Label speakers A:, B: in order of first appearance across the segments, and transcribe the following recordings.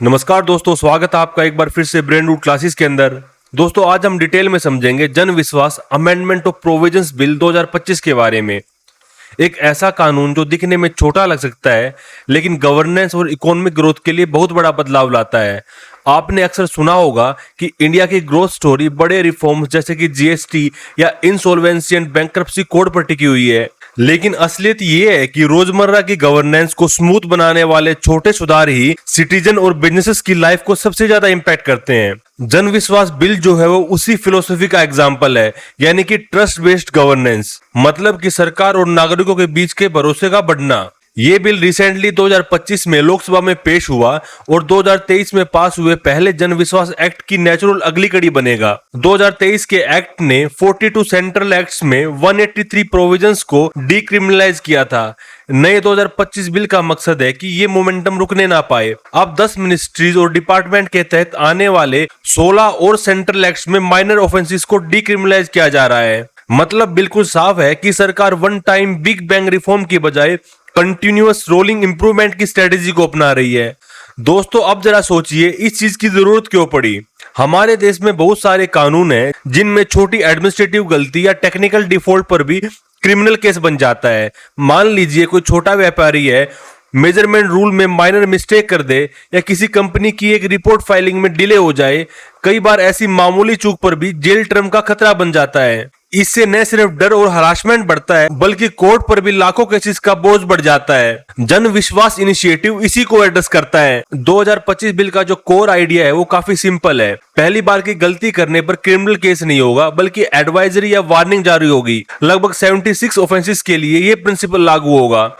A: नमस्कार दोस्तों, स्वागत है आपका एक बार फिर से ब्रेन रूट क्लासेस के अंदर। दोस्तों आज हम डिटेल में समझेंगे जन विश्वास अमेंडमेंट ऑफ प्रोविजंस बिल 2025 के बारे में। एक ऐसा कानून जो दिखने में छोटा लग सकता है लेकिन गवर्नेंस और इकोनॉमिक ग्रोथ के लिए बहुत बड़ा बदलाव लाता है। आपने अक्सर सुना होगा कि इंडिया की ग्रोथ स्टोरी बड़े रिफॉर्म्स जैसे कि जीएसटी या इंसॉल्वेंसी एंड बैंक्रप्सी कोड पर टिकी हुई है, लेकिन असलियत ये है कि रोजमर्रा की गवर्नेंस को स्मूथ बनाने वाले छोटे सुधार ही सिटीजन और बिजनेसेस की लाइफ को सबसे ज्यादा इंपैक्ट करते हैं। जन विश्वास बिल जो है वो उसी फिलोसफी का एग्जाम्पल है, यानी कि ट्रस्ट बेस्ड गवर्नेंस, मतलब कि सरकार और नागरिकों के बीच के भरोसे का बढ़ना। ये बिल रिसेंटली 2025 में लोकसभा में पेश हुआ और 2023 में पास हुए पहले जन विश्वास एक्ट की नेचुरल अगली कड़ी बनेगा। 2023 के एक्ट ने 42 सेंट्रल एक्ट्स में 183 प्रोविजंस को डीक्रिमिनलाइज किया था। नए 2025 बिल का मकसद है कि ये मोमेंटम रुकने ना पाए। अब 10 मिनिस्ट्रीज और डिपार्टमेंट के तहत आने वाले 16 और सेंट्रल एक्ट्स में माइनर ऑफेंसेस को डीक्रिमिनलाइज किया जा रहा है। मतलब बिल्कुल साफ है कि सरकार one time big bang reform की बजाय कंटिन्यूअस रोलिंग इंप्रूवमेंट की स्ट्रेटेजी को अपना रही है। दोस्तों अब जरा सोचिए, इस चीज की जरूरत क्यों पड़ी। हमारे देश में बहुत सारे कानून हैं जिनमें छोटी एडमिनिस्ट्रेटिव गलती या टेक्निकल डिफॉल्ट पर भी क्रिमिनल केस बन जाता है। मान लीजिए कोई छोटा व्यापारी है, मेजरमेंट रूल में माइनर मिस्टेक कर दे या किसी कंपनी की एक रिपोर्ट फाइलिंग में डिले हो जाए। कई बार ऐसी मामूली चूक पर भी जेल टर्म का खतरा बन जाता है। इससे न सिर्फ डर और हरासमेंट बढ़ता है बल्कि कोर्ट पर भी लाखों केसेस का बोझ बढ़ जाता है। जन विश्वास इनिशिएटिव इसी को एड्रेस करता है। 2025 बिल का जो कोर आइडिया है वो काफी सिंपल है। पहली बार की गलती करने पर क्रिमिनल केस नहीं होगा बल्कि एडवाइजरी या वार्निंग जारी होगी। लगभग 76 ऑफेंसेस के लिए ये प्रिंसिपल लागू होगा।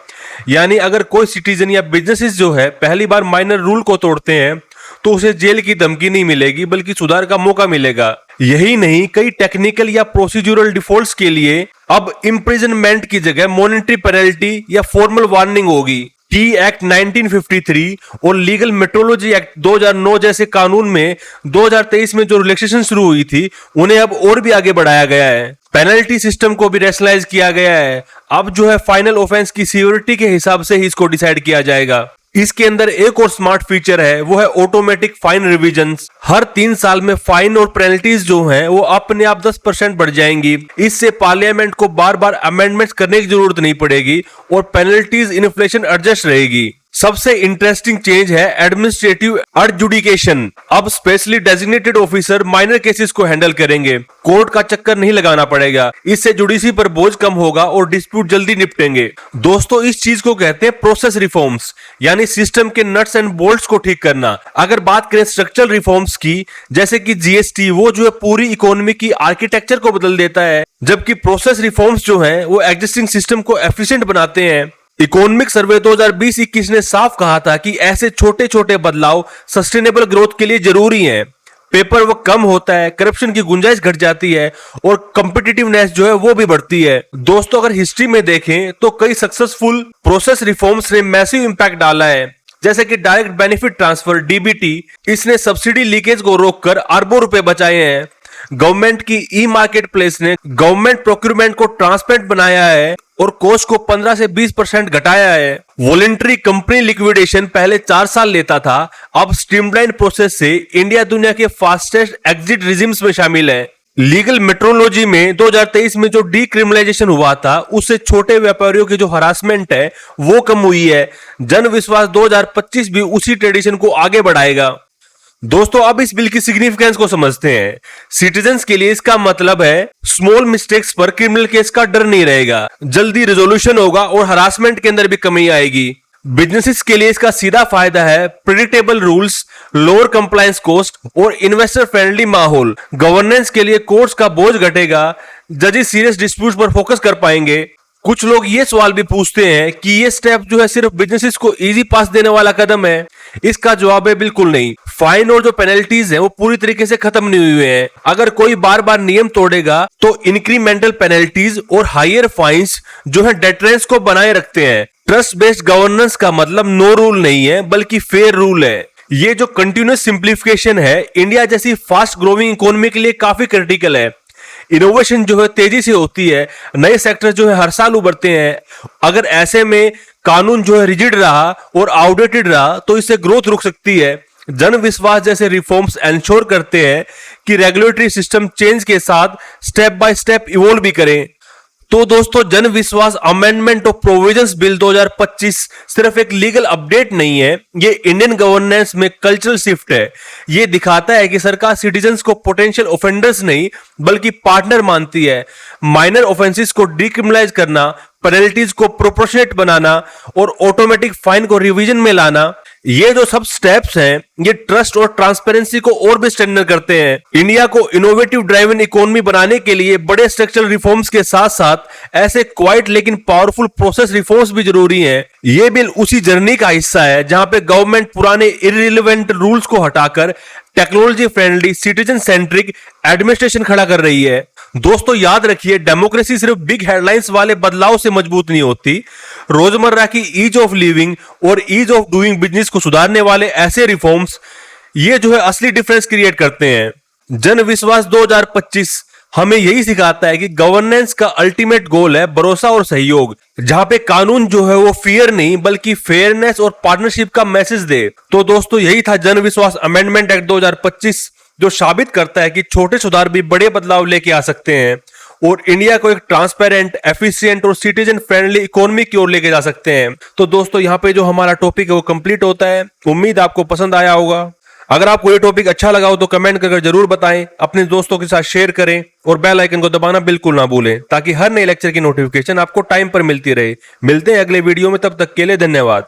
A: यानी अगर कोई सिटीजन या बिजनेसेस जो है पहली बार माइनर रूल को तोड़ते हैं तो उसे जेल की धमकी नहीं मिलेगी बल्कि सुधार का मौका मिलेगा। यही नहीं, कई टेक्निकल या प्रोसीड्यूरल डिफॉल्ट्स के लिए अब इम्प्रिजनमेंट की जगह मॉनेटरी पेनल्टी या फॉर्मल वार्निंग होगी। टी एक्ट 1953 और लीगल मेट्रोलॉजी एक्ट 2009 जैसे कानून में 2023 में जो रिलैक्सेशन शुरू हुई थी उन्हें अब और भी आगे बढ़ाया गया है। पेनल्टी सिस्टम को भी रैशनलाइज किया गया है। अब जो है फाइनल ऑफेंस की सीवियरिटी के हिसाब से ही इसको डिसाइड किया जाएगा। इसके अंदर एक और स्मार्ट फीचर है, वो है ऑटोमेटिक फाइन रिविजन्स। हर 3 साल में फाइन और पेनल्टीज जो हैं वो अपने आप 10% बढ़ जाएंगी। इससे पार्लियामेंट को बार बार अमेंडमेंट्स करने की जरूरत नहीं पड़ेगी और पेनल्टीज इन्फ्लेशन एडजस्ट रहेगी। सबसे इंटरेस्टिंग चेंज है एडमिनिस्ट्रेटिव एडजुडिकेशन। अब specially designated officer minor cases को हैंडल करेंगे। कोर्ट का चक्कर नहीं लगाना पड़ेगा। इससे जुडिशरी पर बोझ कम होगा और डिस्प्यूट जल्दी निपटेंगे। दोस्तों इस चीज को कहते हैं प्रोसेस रिफॉर्म्स, यानी सिस्टम के नट्स एंड बोल्ट्स को ठीक करना। अगर बात करें स्ट्रक्चरल रिफॉर्म्स की, जैसे कि जीएसटी, वो जो है पूरी इकोनॉमी की आर्किटेक्चर को बदल देता है, जबकि प्रोसेस रिफॉर्म्स जो हैं वो एग्जिस्टिंग सिस्टम को एफिशिएंट बनाते हैं। इकोनॉमिक सर्वे 2020-21 ने साफ कहा था कि ऐसे छोटे छोटे बदलाव सस्टेनेबल ग्रोथ के लिए जरूरी हैं। पेपर वर्क कम होता है, करप्शन की गुंजाइश घट जाती है और कॉम्पिटिटिवनेस जो है वो भी बढ़ती है। दोस्तों अगर हिस्ट्री में देखें तो कई सक्सेसफुल प्रोसेस रिफॉर्म्स ने मैसिव इंपैक्ट डाला है, जैसे कि डायरेक्ट बेनिफिट ट्रांसफर डीबीटी। इसने सब्सिडी लीकेज को रोककर अरबों रुपए बचाए हैं। गवर्नमेंट की ई मार्केट प्लेस ने गवर्नमेंट प्रोक्यूरमेंट को ट्रांसपेरेंट बनाया है और कॉस्ट को 15 से 20% घटाया है। वॉलंटरी कंपनी लिक्विडेशन पहले 4 साल लेता था, अब स्ट्रीमलाइन प्रोसेस से इंडिया दुनिया के फास्टेस्ट एग्जिट रिजिम्स में शामिल है। लीगल मेट्रोलॉजी में 2023 में जो डीक्रिमिनलाइजेशन हुआ था उससे छोटे व्यापारियों की जो हरासमेंट है वो कम हुई है। जन विश्वास 2025 भी उसी ट्रेडिशन को आगे बढ़ाएगा। दोस्तों अब इस बिल की सिग्निफिकेंस को समझते हैं। सिटीजन्स के लिए इसका मतलब है स्मॉल मिस्टेक्स पर क्रिमिनल केस का डर नहीं रहेगा, जल्दी रिजोल्यूशन होगा और हरासमेंट के अंदर भी कमी आएगी। बिजनेसेस के लिए इसका सीधा फायदा है predictable rules, lower compliance cost और इन्वेस्टर फ्रेंडली माहौल। गवर्नेंस के लिए कोर्ट्स का बोझ घटेगा, जजेस सीरियस डिस्प्यूट्स पर फोकस कर पाएंगे। कुछ लोग ये सवाल भी पूछते हैं कि ये स्टेप जो है सिर्फ बिजनेसेस को इजी पास देने वाला कदम है। इसका जवाब है बिल्कुल नहीं। फाइन और जो पेनल्टीज है वो पूरी तरीके से खत्म नहीं हुए हैं। अगर कोई बार बार नियम तोड़ेगा तो इंक्रीमेंटल पेनल्टीज और हायर फाइन्स जो है डेटरेंस को बनाए रखते हैं। ट्रस्ट बेस्ड गवर्नेंस का मतलब नो रूल नहीं है बल्कि फेयर रूल है। ये जो कंटिन्यूअस सिंप्लीफिकेशन है इंडिया जैसी फास्ट ग्रोइंग इकोनॉमी के लिए काफी क्रिटिकल है। इनोवेशन जो है तेजी से होती है, नए सेक्टर जो है हर साल उभरते हैं। अगर ऐसे में कानून जो है रिजिड रहा और आउटडेटेड रहा तो इससे ग्रोथ रुक सकती है। जन विश्वास जैसे रिफॉर्म्स एंश्योर करते हैं कि रेगुलेटरी सिस्टम चेंज के साथ स्टेप बाय स्टेप इवॉल्व भी करें। तो दोस्तों, जन विश्वास अमेंडमेंट ऑफ प्रोविजंस बिल 2025 सिर्फ एक लीगल अपडेट नहीं है, ये इंडियन गवर्नेंस में कल्चरल शिफ्ट है। ये दिखाता है कि सरकार सिटीजन्स को पोटेंशियल ऑफेंडर्स नहीं बल्कि पार्टनर मानती है। माइनर ऑफेंसेस को डिक्रिमिनलाइज करना, पेनल्टीज को प्रोपोर्शनेट बनाना और ऑटोमेटिक फाइन को रिवीजन में लाना, ये जो सब स्टेप्स हैं, ये ट्रस्ट और ट्रांसपेरेंसी को और भी स्ट्रेंथन करते हैं। इंडिया को इनोवेटिव ड्राइवन इकोनॉमी बनाने के लिए बड़े स्ट्रक्चरल रिफॉर्म्स के साथ साथ ऐसे क्वाइट लेकिन पावरफुल प्रोसेस रिफॉर्म्स भी जरूरी हैं। ये बिल उसी जर्नी का हिस्सा है जहां पे गवर्नमेंट पुराने इररिलेवेंट रूल्स को हटाकर technology friendly, citizen centric administration खड़ा कर रही है। दोस्तों, याद रखिए, डेमोक्रेसी सिर्फ बिग हेडलाइंस वाले बदलाव से मजबूत नहीं होती। रोजमर्रा की ईज ऑफ लिविंग और ईज ऑफ डूइंग बिजनेस को सुधारने वाले ऐसे रिफॉर्म्स, ये जो है असली डिफरेंस क्रिएट करते हैं। जन विश्वास 2025 हमें यही सिखाता है कि गवर्नेंस का अल्टीमेट गोल है भरोसा और सहयोग, जहां पे कानून जो है वो फियर नहीं बल्कि फेयरनेस और पार्टनरशिप का मैसेज दे। तो दोस्तों, यही था जन विश्वास अमेंडमेंट एक्ट 2025, जो साबित करता है कि छोटे सुधार भी बड़े बदलाव लेके आ सकते हैं और इंडिया को एक ट्रांसपेरेंट, एफिशिएंट और सिटीजन फ्रेंडली इकोनॉमी की ओर लेके जा सकते हैं। तो दोस्तों, यहाँ पे जो हमारा टॉपिक है वो कंप्लीट होता है। उम्मीद आपको पसंद आया होगा। अगर आपको ये टॉपिक अच्छा लगा हो तो कमेंट करके जरूर बताएं, अपने दोस्तों के साथ शेयर करें और बेल आइकन को दबाना बिल्कुल ना भूलें ताकि हर नए लेक्चर की नोटिफिकेशन आपको टाइम पर मिलती रहे। मिलते हैं अगले वीडियो में, तब तक के लिए धन्यवाद।